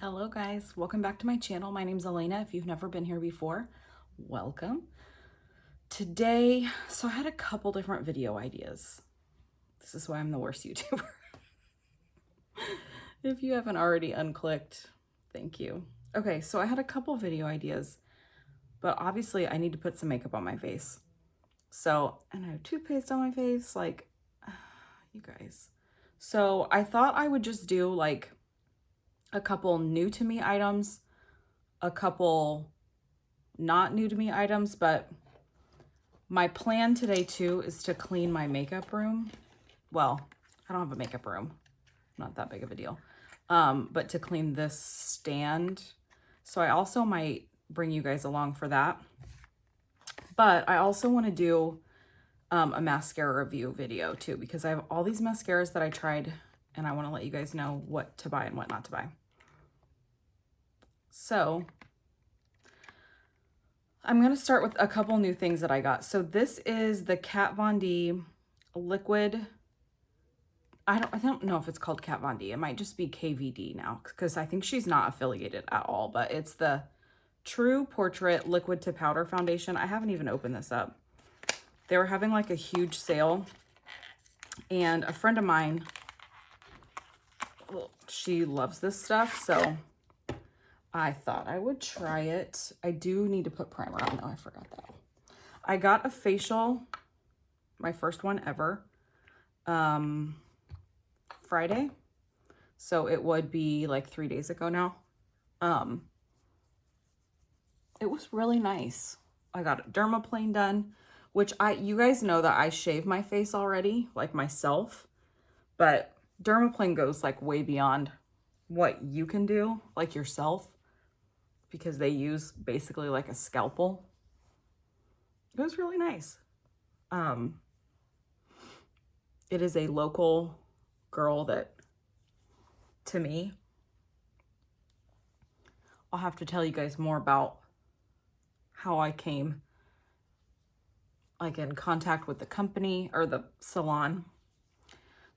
Hello guys, welcome back to my channel. My name's Elena. If you've never been here before, welcome. Today, so I had a couple different video ideas. This is why I'm the worst YouTuber. If you haven't already unclicked, thank you. Okay, so I had a couple video ideas, but obviously I need to put some makeup on my face. So, and I have toothpaste on my face, like, you guys. So I thought I would just do like a couple new to me items, a couple not new to me items, but my plan today too is to clean my makeup room. Well, I don't have a makeup room, not that big of a deal, but to clean this stand. So I also might bring you guys along for that. But I also want to do a mascara review video too, because I have all these mascaras that I tried and I want to let you guys know what to buy and what not to buy. So I'm going to start with a couple new things that I got. So this is the Kat Von D liquid. I don't know if it's called Kat Von D. It might just be KVD now because I think she's not affiliated at all, but it's the True Portrait Liquid to Powder Foundation. I haven't even opened this up. They were having like a huge sale and a friend of mine, she loves this stuff. So I thought I would try it. I do need to put primer on though. I forgot that. I got a facial, my first one ever, Friday. So it would be like 3 days ago now. It was really nice. I got a dermaplane done, which you guys know that I shave my face already, like myself, but dermaplane goes like way beyond what you can do, like yourself, because they use basically like a scalpel. It was really nice. It is a local girl that, to me, I'll have to tell you guys more about how I came like in contact with the company or the salon.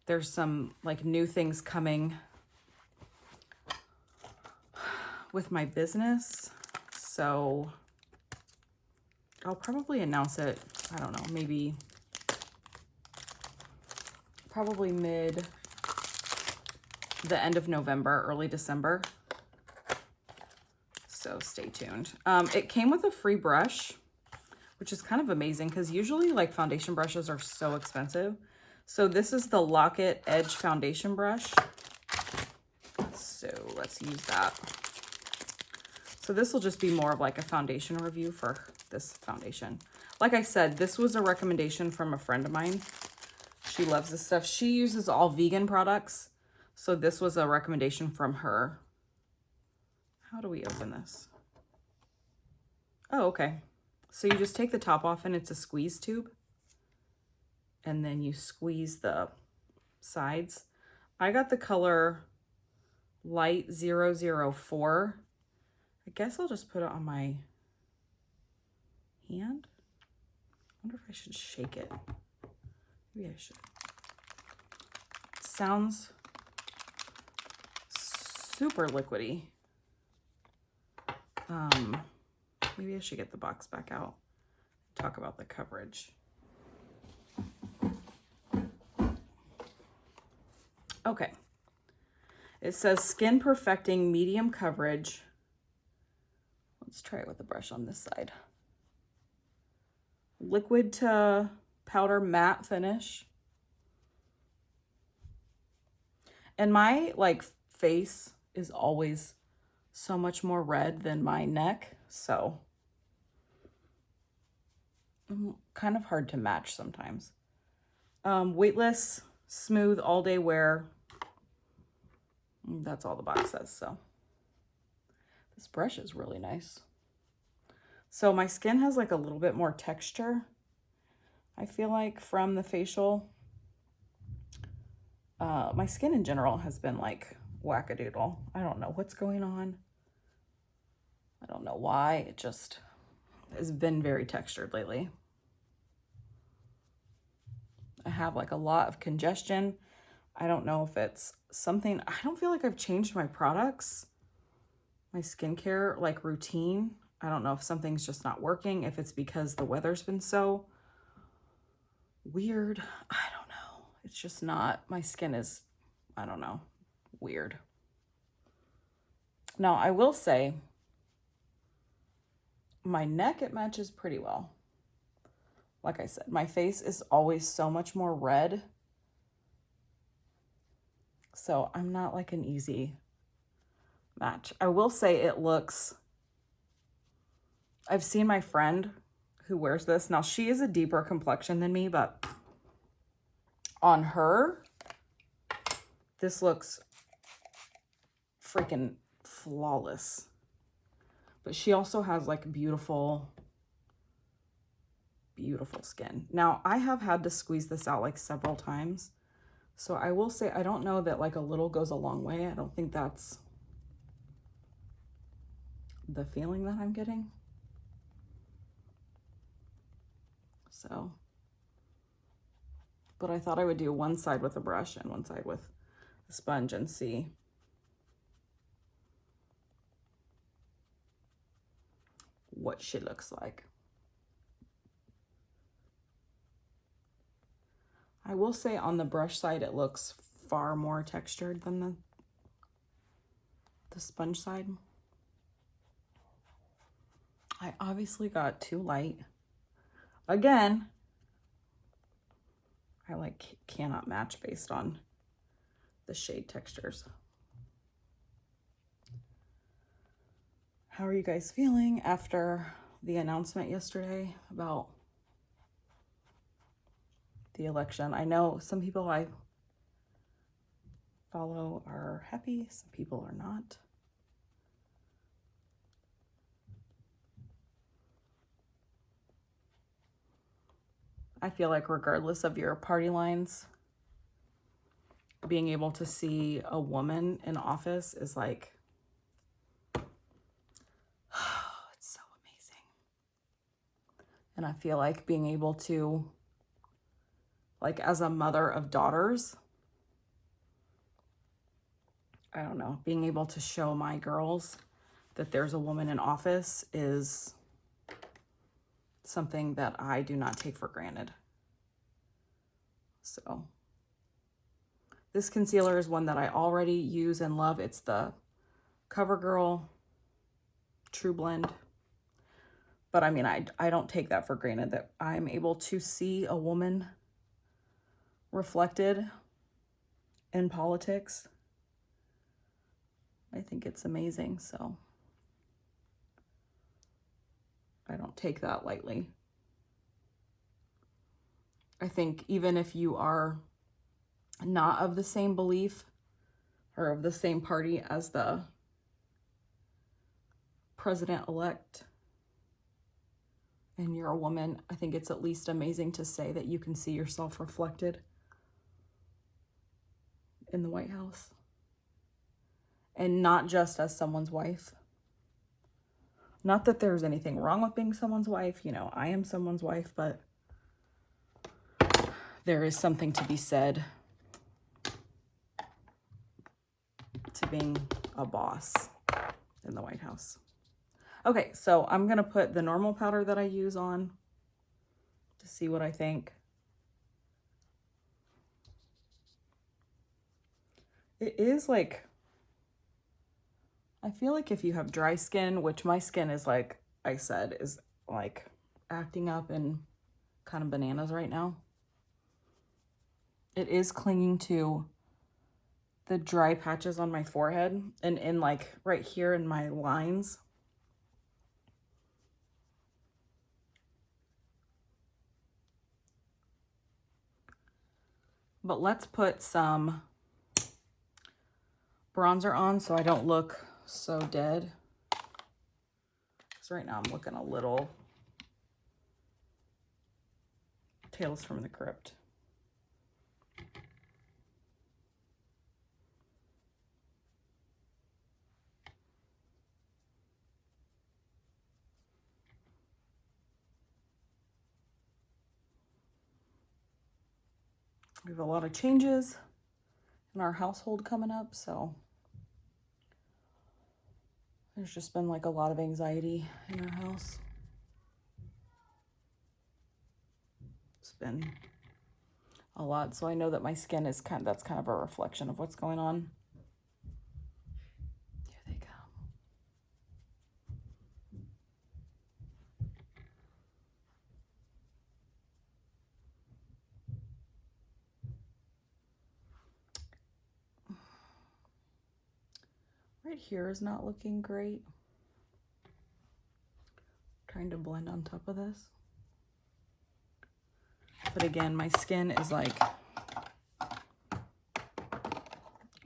There's some like new things coming with my business, so I'll probably announce it, I don't know, maybe probably the end of November, early December. So stay tuned. It came with a free brush, which is kind of amazing because usually like foundation brushes are so expensive. So this is the Lock-It Edge foundation brush. So let's use that. So this will just be more of like a foundation review for this foundation. Like I said, this was a recommendation from a friend of mine. She loves this stuff. She uses all vegan products. So this was a recommendation from her. How do we open this? Oh, okay. So you just take the top off and it's a squeeze tube. And then you squeeze the sides. I got the color Light 004. I guess I'll just put it on my hand. I wonder if I should shake it. Maybe I should. It sounds super liquidy. Maybe I should get the box back out and talk about the coverage. Okay. It says skin perfecting medium coverage. Let's try it with the brush on this side. Liquid to powder matte finish. And my like face is always so much more red than my neck, so kind of hard to match sometimes. Weightless, smooth, all day wear. That's all the box says. So this brush is really nice. So my skin has like a little bit more texture, I feel like, from the facial. My skin in general has been like wackadoodle. I don't know what's going on. I don't know why. It just has been very textured lately. I have like a lot of congestion. I don't know if it's something, I don't feel like I've changed my products. my skincare like routine. I don't know if something's just not working, if it's because the weather's been so weird. I don't know. It's just not, my skin is, I don't know, weird. Now, I will say my neck, it matches pretty well. Like I said, my face is always so much more red. So I'm not like an easy match. I will say it looks, I've seen my friend who wears this. Now she is a deeper complexion than me, but on her, this looks freaking flawless. But she also has like beautiful, beautiful skin. Now I have had to squeeze this out like several times. So I will say, I don't know that like a little goes a long way. I don't think that's the feeling that I'm getting. So, but I thought I would do one side with a brush and one side with a sponge and see what she looks like. I will say on the brush side, it looks far more textured than the sponge side. I obviously got too light. Again, I like cannot match based on the shade textures. How are you guys feeling after the announcement yesterday about the election? I know some people I follow are happy, some people are not. I feel like regardless of your party lines, being able to see a woman in office is like, it's so amazing. And I feel like being able to, like as a mother of daughters, I don't know, being able to show my girls that there's a woman in office is something that I do not take for granted. So this concealer is one that I already use and love. It's the CoverGirl True Blend. But I mean, I don't take that for granted that I'm able to see a woman reflected in politics. I think it's amazing, so I don't take that lightly. I think even if you are not of the same belief or of the same party as the president-elect and you're a woman, I think it's at least amazing to say that you can see yourself reflected in the White House. And not just as someone's wife. Not that there's anything wrong with being someone's wife. You know, I am someone's wife, but there is something to be said to being a boss in the White House. Okay, so I'm going to put the normal powder that I use on to see what I think. It is like, I feel like if you have dry skin, which my skin is like I said, is like acting up and kind of bananas right now. It is clinging to the dry patches on my forehead and in like right here in my lines. But let's put some bronzer on so I don't look so dead. Because right now I'm looking a little Tales from the Crypt. We have a lot of changes in our household coming up, so There's just been like a lot of anxiety in our house. It's been a lot, so I know that my skin is that's kind of a reflection of what's going on. Here they go. Right here is not looking great. Trying to blend on top of this. But again, my skin is like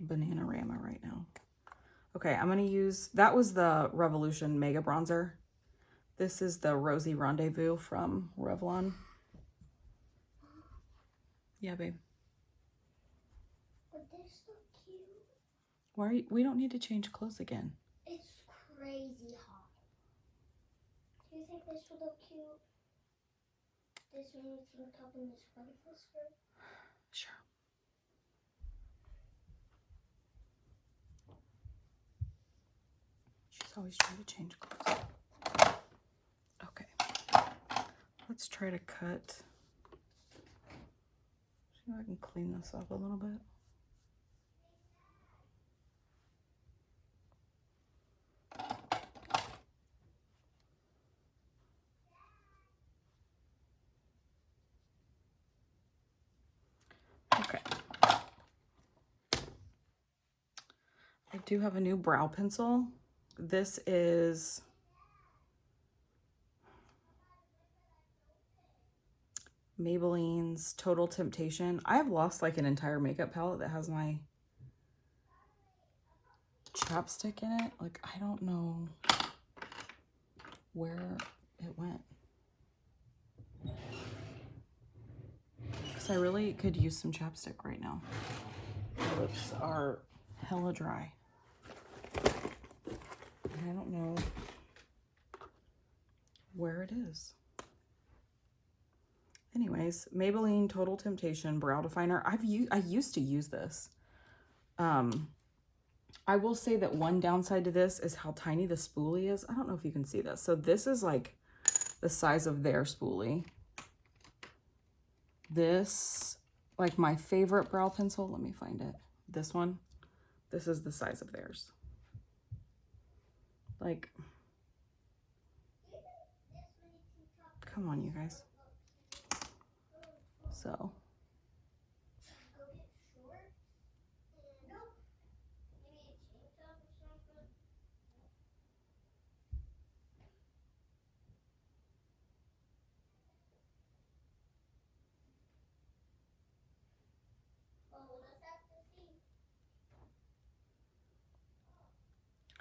Bananarama right now. Okay, I'm gonna use, that was the Revolution Mega Bronzer. This is the Rosy Rendezvous from Revlon. Yeah, babe. But they're so cute. Why are you, we don't need to change clothes again. It's crazy hot. Do you think this would look cute? This one with the top and this wonderful skirt? Sure. She's always trying to change clothes. Okay. Let's try to cut. See if I can clean this up a little bit. Okay. I do have a new brow pencil. This is Maybelline's Total Temptation. I have lost like an entire makeup palette that has my chapstick in it. Like, I don't know where it went. Because I really could use some chapstick right now. My lips are hella dry. I don't know where it is. Anyways, Maybelline Total Temptation Brow Definer. I used to use this. I will say that one downside to this is how tiny the spoolie is. I don't know if you can see this. So this is like the size of their spoolie. This, like my favorite brow pencil, let me find it. This one, this is the size of theirs. Like, come on, you guys. So.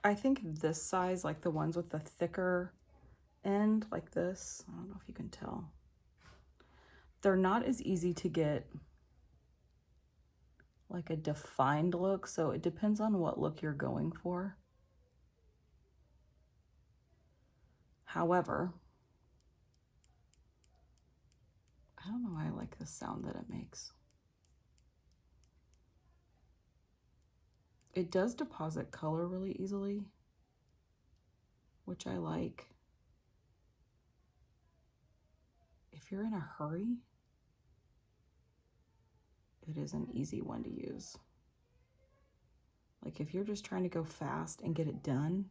I think this size, like the ones with the thicker end, like this, I don't know if you can tell. They're not as easy to get like a defined look, so it depends on what look you're going for. However, I don't know why I like the sound that it makes. It does deposit color really easily, which I like. If you're in a hurry, it is an easy one to use. Like if you're just trying to go fast and get it done,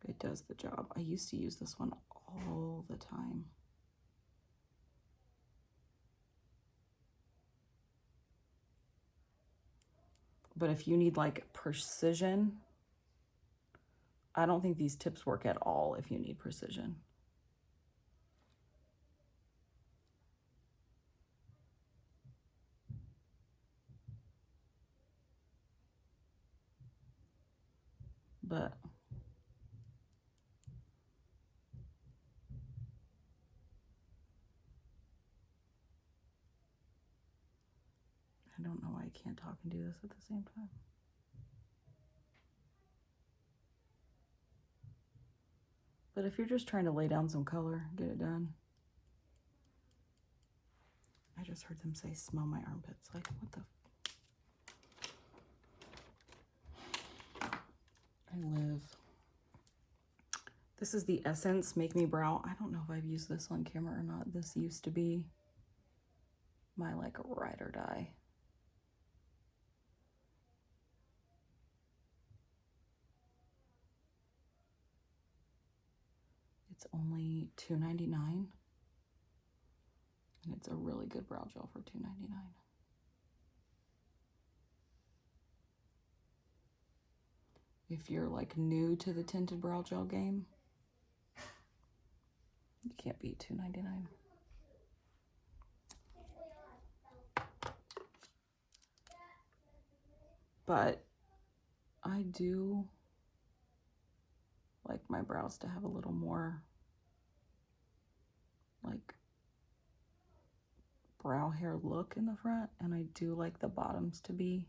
it does the job. I used to use this one all the time. But if you need like precision, I don't think these tips work at all if you need precision. But I don't know why I can't talk and do this at the same time. But if you're just trying to lay down some color, get it done. I just heard them say, smell my armpits. Like, what the? This is the Essence Make Me Brow. I don't know if I've used this on camera or not. This used to be my like ride or die. It's only $2.99, and it's a really good brow gel for $2.99. If you're like new to the tinted brow gel game, you can't beat $2.99. But I do like my brows to have a little more like brow hair look in the front, and I do like the bottoms to be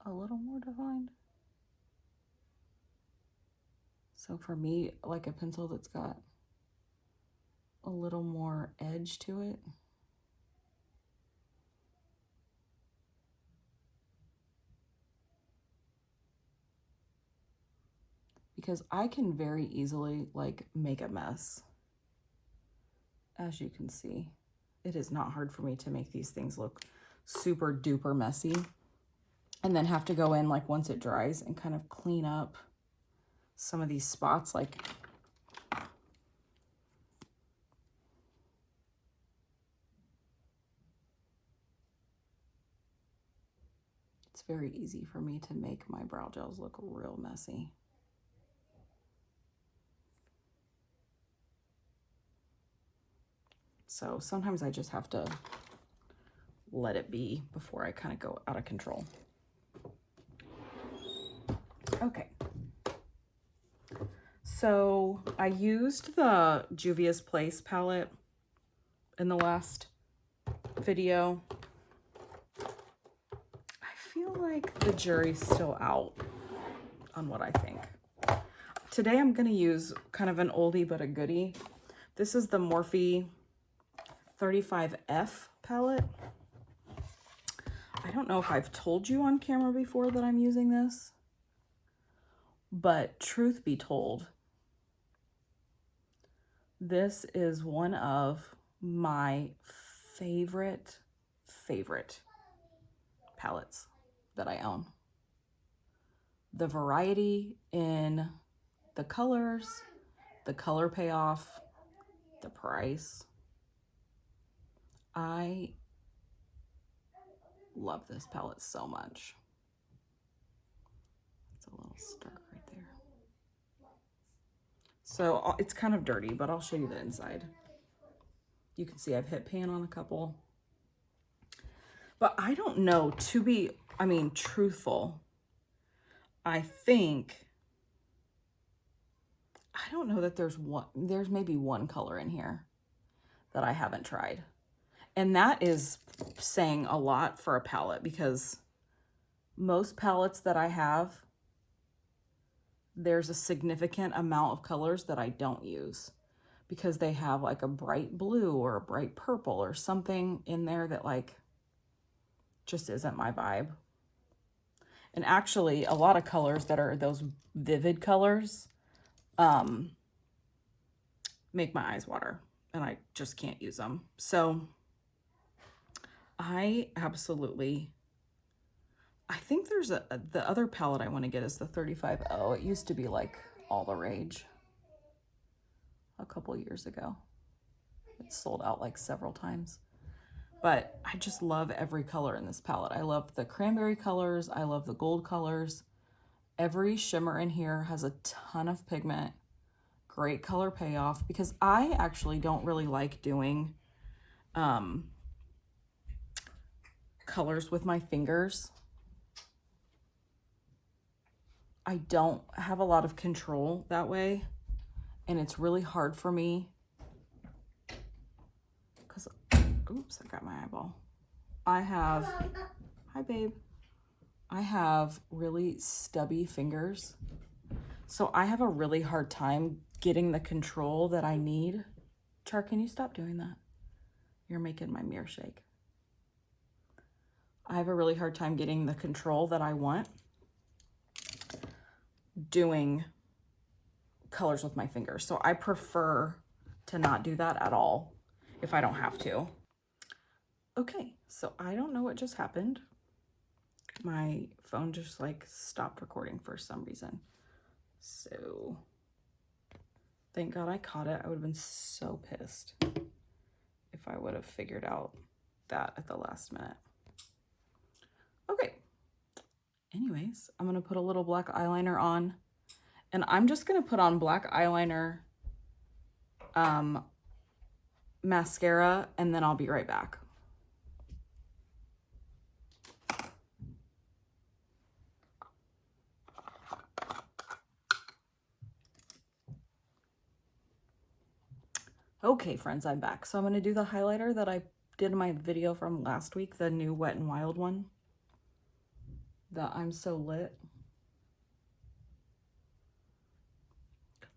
a little more defined. So for me, like a pencil that's got a little more edge to it. Because I can very easily like make a mess. As you can see, it is not hard for me to make these things look super duper messy, and then have to go in like once it dries and kind of clean up some of these spots. Like it's very easy for me to make my brow gels look real messy. So sometimes I just have to let it be before I kind of go out of control. Okay. So I used the Juvia's Place palette in the last video. I feel like the jury's still out on what I think. Today I'm going to use kind of an oldie but a goodie. This is the Morphe 35F palette. I don't know if I've told you on camera before that I'm using this, but truth be told, this is one of my favorite palettes that I own. The variety in the colors, the color payoff, the price. I love this palette so much. It's a little stark right there. So it's kind of dirty, but I'll show you the inside. You can see I've hit pan on a couple. But I don't know, to be, truthful, I don't know that there's maybe one color in here that I haven't tried. And that is saying a lot for a palette, because most palettes that I have, there's a significant amount of colors that I don't use because they have like a bright blue or a bright purple or something in there that like just isn't my vibe. And actually a lot of colors that are those vivid colors make my eyes water and I just can't use them. So I think there's the other palette I want to get is the 35O. It used to be like all the rage a couple years ago. It sold out like several times. But I just love every color in this palette. I love the cranberry colors. I love the gold colors. Every shimmer in here has a ton of pigment. Great color payoff, because I actually don't really like doing colors with my fingers. I don't have a lot of control that way, and it's really hard for me because, oops, I got my eyeball. Hi babe. I have really stubby fingers, so I have a really hard time getting the control that I need. Char, can you stop doing that? You're making my mirror shake. I have a really hard time getting the control that I want doing colors with my fingers. So I prefer to not do that at all if I don't have to. Okay, so I don't know what just happened. My phone just like stopped recording for some reason. So thank God I caught it. I would have been so pissed if I would have figured out that at the last minute. Okay. Anyways, I'm going to put a little black eyeliner on, and I'm just going to put on black eyeliner, mascara, and then I'll be right back. Okay, friends, I'm back. So I'm going to do the highlighter that I did in my video from last week, the new Wet n Wild one. The I'm So Lit.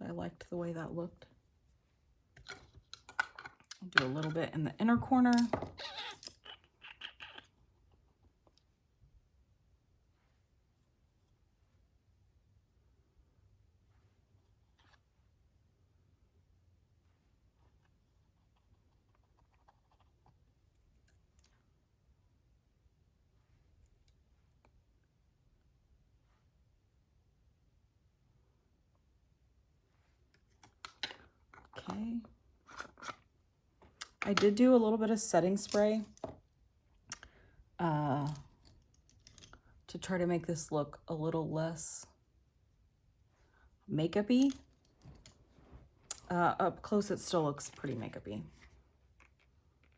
I liked the way that looked. I'll do a little bit in the inner corner. Okay. I did do a little bit of setting spray to try to make this look a little less makeup-y. Up close, it still looks pretty makeup-y.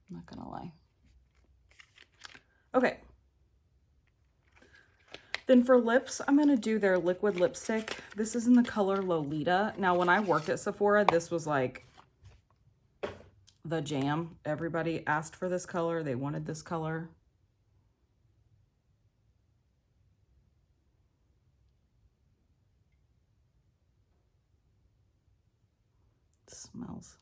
I'm not gonna lie. Okay. Then for lips, I'm gonna do their liquid lipstick. This is in the color Lolita. Now, when I worked at Sephora, this was like the jam. Everybody asked for this color. They wanted this color. It smells.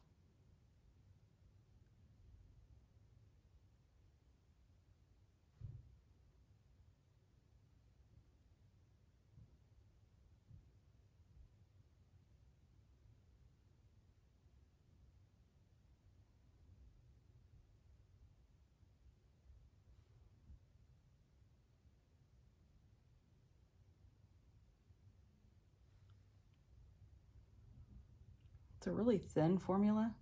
It's a really thin formula.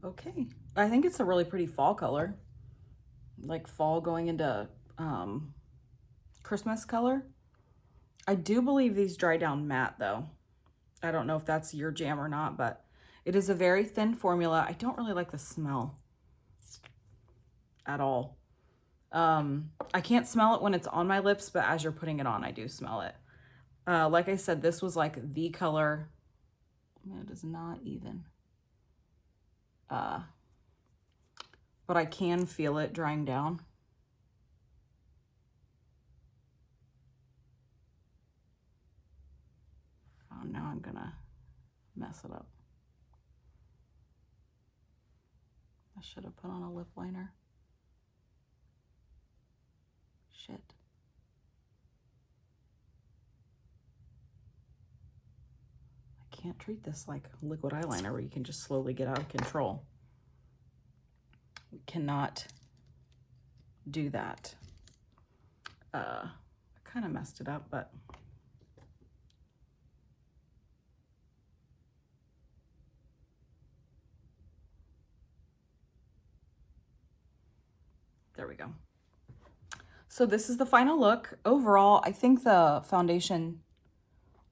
Okay, I think it's a really pretty fall color, like fall going into Christmas color. I do believe these dry down matte though. I don't know if that's your jam or not, but it is a very thin formula. I don't really like the smell at all. I can't smell it when it's on my lips, but as you're putting it on, I do smell it. Like I said, this was like the color. It is not even. But I can feel it drying down. Oh, now I'm gonna mess it up. I should have put on a lip liner. Shit. I can't treat this like liquid eyeliner where you can just slowly get out of control. We cannot do that. I kind of messed it up, but there we go. So this is the final look. Overall, I think the foundation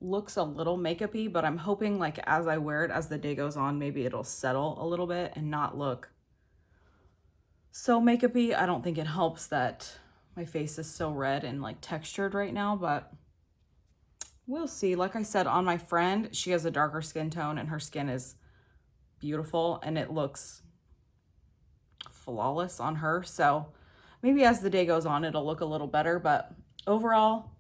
looks a little makeup-y, but I'm hoping like as I wear it, as the day goes on, maybe it'll settle a little bit and not look so makeup-y. I don't think it helps that my face is so red and like textured right now, but we'll see. Like I said, on my friend, she has a darker skin tone and her skin is beautiful and it looks flawless on her. So maybe as the day goes on, it'll look a little better, but overall,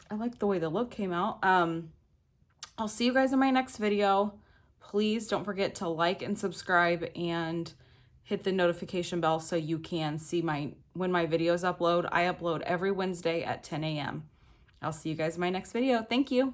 I like the way the look came out. I'll see you guys in my next video. Please don't forget to like and subscribe and hit the notification bell so you can see when my videos upload. I upload every Wednesday at 10 a.m. I'll see you guys in my next video. Thank you.